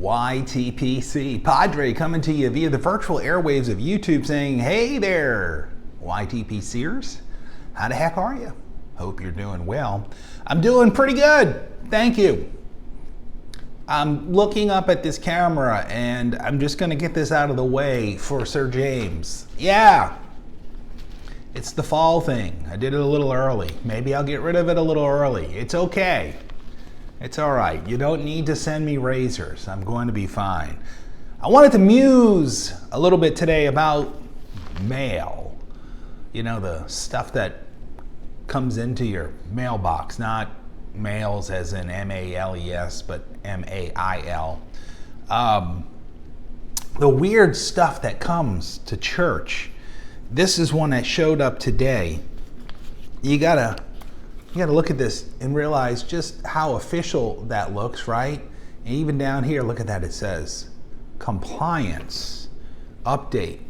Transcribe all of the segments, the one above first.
YTPC. Padre coming to you via the virtual airwaves of YouTube saying, hey there, YTPCers. How the heck are you? Hope you're doing well. I'm doing pretty good. Thank you. I'm looking up at this camera and I'm just going to get this out of the way for Sir James. Yeah. It's the fall thing. I did it a little early. Maybe I'll get rid of it a little early. It's okay. It's all right. You don't need to send me razors. I'm going to be fine. I wanted to muse a little bit today about mail. You know, the stuff that comes into your mailbox, not mails as in M-A-L-E-S, but M-A-I-L. The weird stuff that comes to church. This is one that showed up today. You gotta look at this and realize just how official that looks, right? And even down here, look at that. It says compliance update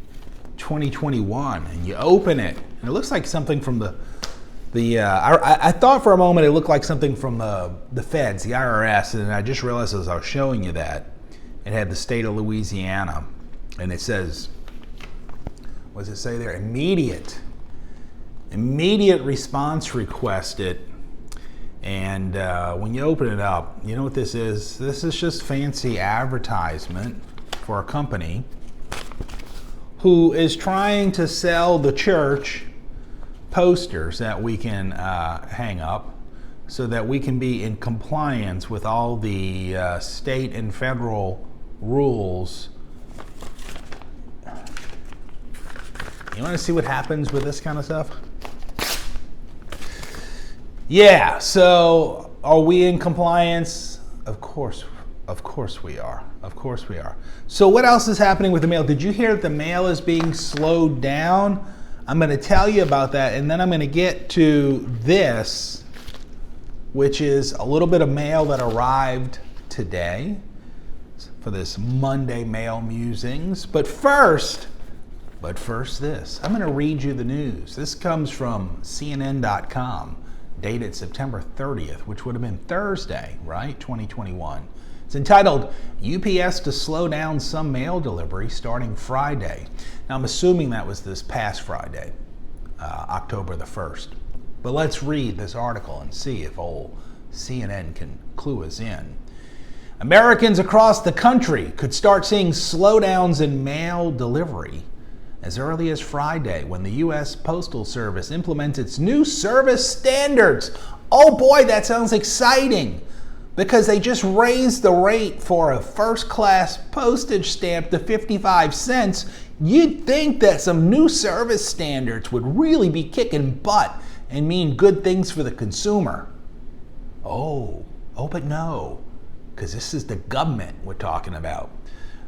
2021, and you open it, and it looks like something from I thought for a moment it looked like something from the feds, the IRS, and I just realized as I was showing you that it had the state of Louisiana, and it says, what does it say there? Immediate response requested. And when you open it up, you know what this is? This is just fancy advertisement for a company who is trying to sell the church posters that we can hang up so that we can be in compliance with all the state and federal rules. You want to see what happens with this kind of stuff? Yeah, so are we in compliance? Of course we are. Of course we are. So what else is happening with the mail? Did you hear that the mail is being slowed down? I'm going to tell you about that, and then I'm going to get to this, which is a little bit of mail that arrived today for this Monday Mail Musings. But first this. I'm going to read you the news. This comes from CNN.com, dated September 30th, which would have been Thursday, right? 2021. It's entitled, UPS to slow down some mail delivery starting Friday. Now, I'm assuming that was this past Friday, October the 1st. But let's read this article and see if old CNN can clue us in. Americans across the country could start seeing slowdowns in mail delivery as early as Friday when the U.S. Postal Service implements its new service standards. Oh boy, that sounds exciting, because they just raised the rate for a first-class postage stamp to 55 cents. You'd think that some new service standards would really be kicking butt and mean good things for the consumer. Oh, but no, because this is the government we're talking about.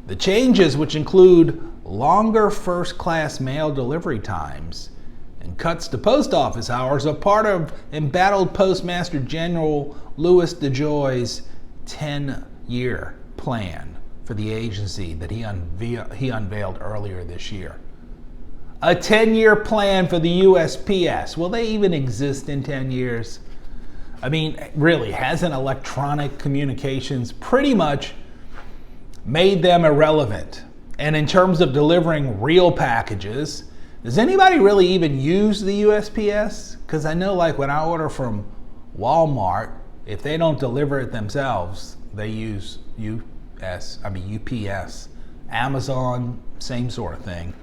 The changes, which include longer first-class mail delivery times and cuts to post office hours, are part of embattled Postmaster General Louis DeJoy's 10-year plan for the agency that he unveiled earlier this year. A 10-year plan for the USPS. Will they even exist in 10 years? I mean, really, hasn't electronic communications pretty much made them irrelevant? And in terms of delivering real packages, does anybody really even use the USPS? Because I know, like, when I order from Walmart, if they don't deliver it themselves, they use UPS. Amazon, same sort of thing.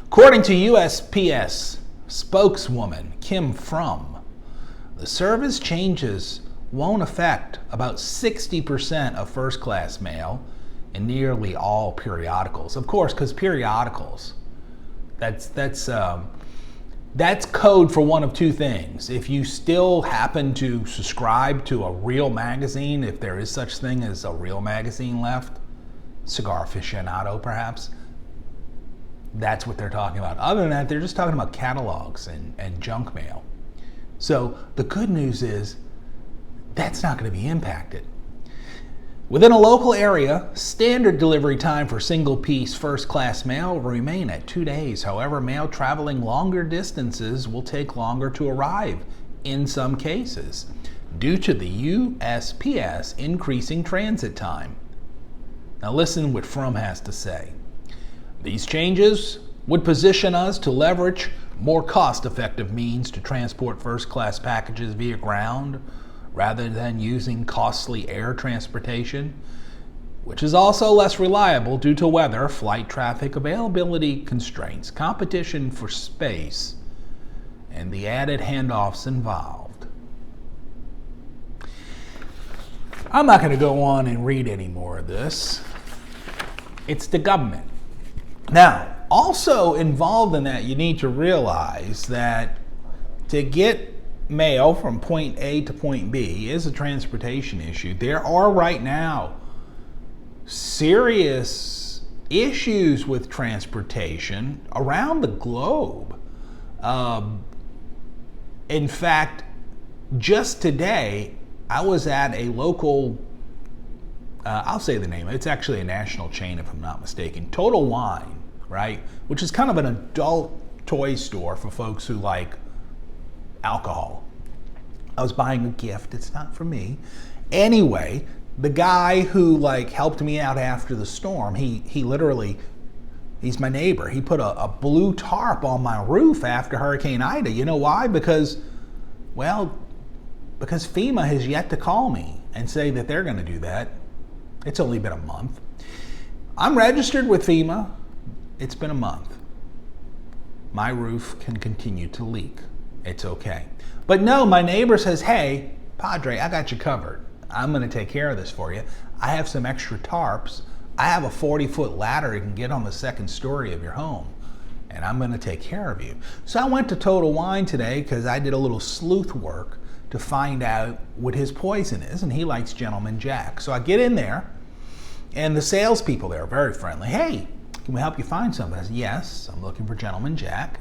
According to USPS spokeswoman Kim Frum, the service changes won't affect about 60% of first-class mail and nearly all periodicals. Of course, because periodicals, that's code for one of two things. If you still happen to subscribe to a real magazine, if there is such thing as a real magazine left, Cigar Aficionado perhaps, that's what they're talking about. Other than that, they're just talking about catalogs and junk mail. So the good news is that's not going to be impacted. Within a local area, standard delivery time for single-piece first-class mail will remain at 2 days. However, mail traveling longer distances will take longer to arrive in some cases due to the USPS increasing transit time. Now listen what Frum has to say. These changes would position us to leverage more cost-effective means to transport first-class packages via ground rather than using costly air transportation, which is also less reliable due to weather, flight traffic, availability constraints, competition for space, and the added handoffs involved. I'm not going to go on and read any more of this. It's the government. Now, also involved in that, you need to realize that to get mail from point A to point B is a transportation issue. There are right now serious issues with transportation around the globe. In fact, just today, I was at a local, I'll say the name, it's actually a national chain if I'm not mistaken, Total Wine, right? Which is kind of an adult toy store for folks who like alcohol. I was buying a gift, it's not for me. Anyway, the guy who helped me out after the storm, he literally, he's my neighbor. He put a blue tarp on my roof after Hurricane Ida. You know why? Because FEMA has yet to call me and say that they're going to do that. It's only been a month. I'm registered with FEMA. It's been a month. My roof can continue to leak. It's okay. But no, my neighbor says, hey, Padre, I got you covered. I'm going to take care of this for you. I have some extra tarps. I have a 40-foot ladder you can get on the second story of your home, and I'm going to take care of you. So I went to Total Wine today because I did a little sleuth work to find out what his poison is, and he likes Gentleman Jack. So I get in there, and the salespeople there are very friendly. Hey, can we help you find something? I said, yes, I'm looking for Gentleman Jack.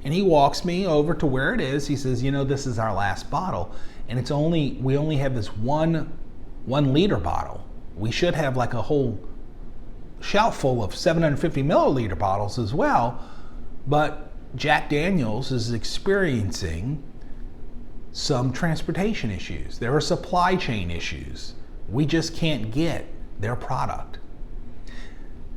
And he walks me over to where it is. He says, you know, this is our last bottle, and we only have this one liter bottle. We should have like a whole shelf full of 750 milliliter bottles as well, but Jack Daniels is experiencing some transportation issues. There are supply chain issues. We just can't get their product.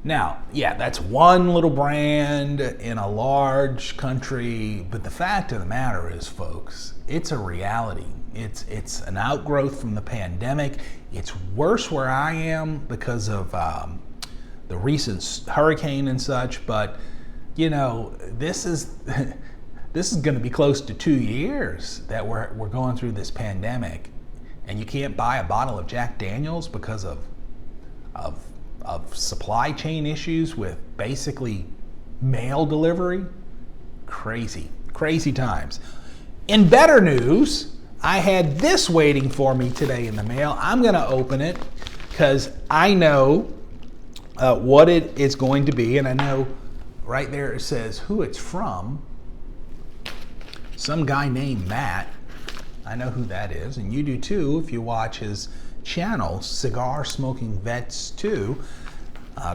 Now, yeah, that's one little brand in a large country, but the fact of the matter is, folks, it's a reality. It's an outgrowth from the pandemic. It's worse where I am because of the recent hurricane and such, but you know, this is going to be close to 2 years that we're going through this pandemic, and you can't buy a bottle of Jack Daniels because of supply chain issues with basically mail delivery. Crazy times. In better news, I had this waiting for me today in the mail. I'm going to open it because I know what it is going to be, and I know right there it says who it's from. Some guy named Matt. I know who that is, and you do too if you watch his channel, Cigar Smoking Vets 2.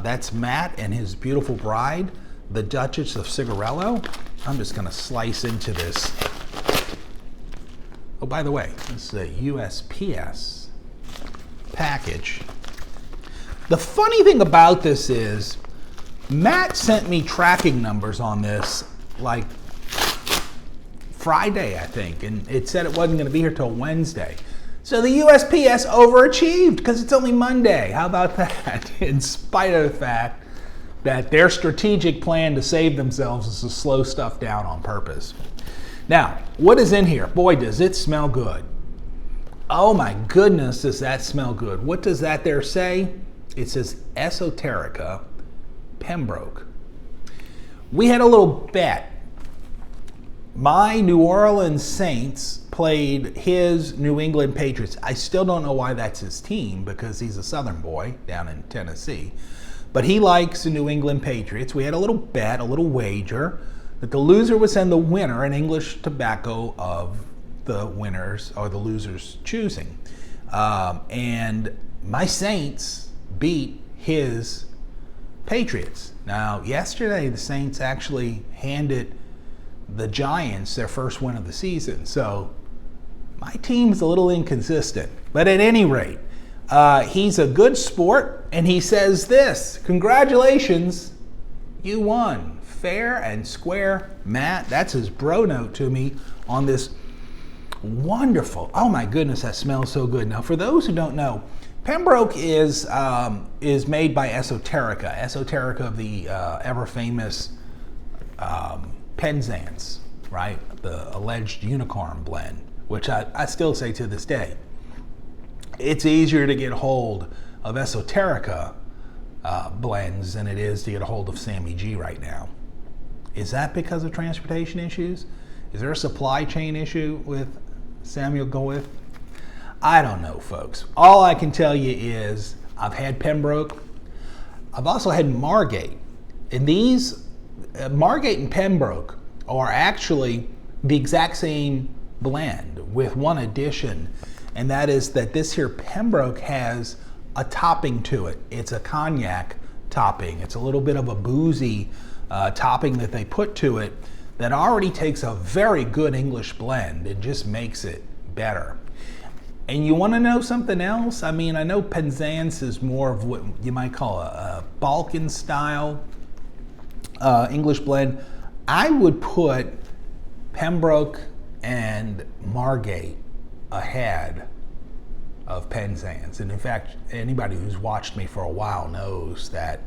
That's Matt and his beautiful bride, the Duchess of Cigarello. I'm just going to slice into this. Oh, by the way, this is a USPS package. The funny thing about this is Matt sent me tracking numbers on this like Friday, I think, and it said it wasn't going to be here till Wednesday. So the USPS overachieved because it's only Monday. How about that? In spite of the fact that their strategic plan to save themselves is to slow stuff down on purpose. Now, what is in here? Boy, does it smell good. Oh my goodness, does that smell good. What does that there say? It says Esoterica, Pembroke. We had a little bet. My New Orleans Saints played his New England Patriots. I still don't know why that's his team because he's a Southern boy down in Tennessee. But he likes the New England Patriots. We had a little bet, a little wager, that the loser would send the winner an English tobacco of the winners or the loser's choosing. And my Saints beat his Patriots. Now, yesterday the Saints actually handed the Giants their first win of the season. So my team's a little inconsistent. But at any rate, He's a good sport, and he says this: congratulations, you won. Fair and square, Matt. That's his bro note to me on this wonderful, oh my goodness, that smells so good. Now, for those who don't know, Pembroke is made by Esoterica. Esoterica of the ever-famous Penzance, right? The alleged unicorn blend, which I still say to this day. It's easier to get hold of Esoterica blends than it is to get a hold of Sammy G right now. Is that because of transportation issues? Is there a supply chain issue with Samuel Goeth? I don't know, folks. All I can tell you is I've had Pembroke. I've also had Margate. And these, Margate and Pembroke, are actually the exact same blend with one addition, and that is that this here Pembroke has a topping to it. It's a cognac topping. It's a little bit of a boozy topping that they put to it that already takes a very good English blend and just makes it better. And you want to know something else? I mean, I know Penzance is more of what you might call a Balkan style English blend. I would put Pembroke and Margate ahead of Penzance. And in fact, anybody who's watched me for a while knows that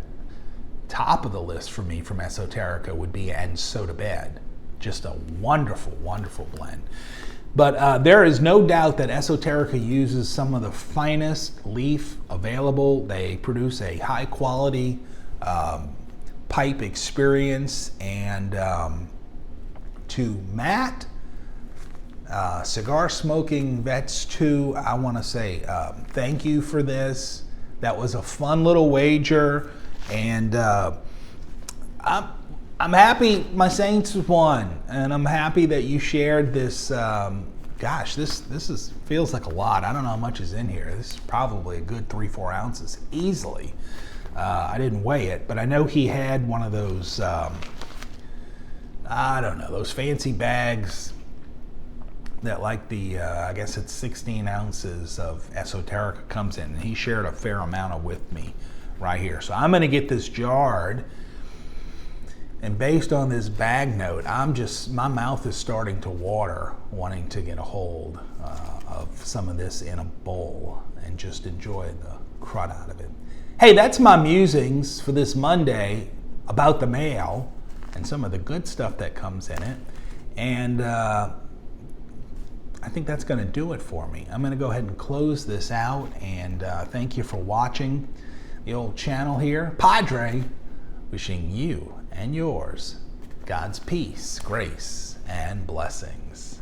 top of the list for me from Esoterica would be And Soda Bed. Just a wonderful, wonderful blend. But there is no doubt that Esoterica uses some of the finest leaf available. They produce a high quality pipe experience. And to Matt, Cigar Smoking Vets 2, I want to say thank you for this. That was a fun little wager. And I'm happy my Saints won, and I'm happy that you shared this. Gosh, this feels like a lot. I don't know how much is in here. This is probably a good 3-4 ounces easily. I didn't weigh it, but I know he had one of those. I don't know, those fancy bags that, like the I guess it's 16 ounces of Esoterica comes in, and he shared a fair amount of with me right here. So I'm going to get this jarred, and based on this bag note, my mouth is starting to water wanting to get a hold of some of this in a bowl and just enjoy the crud out of it. Hey, that's my musings for this Monday about the mail and some of the good stuff that comes in it. And I think that's going to do it for me. I'm going to go ahead and close this out, and thank you for watching the old channel here. Padre, wishing you and yours God's peace, grace, and blessings.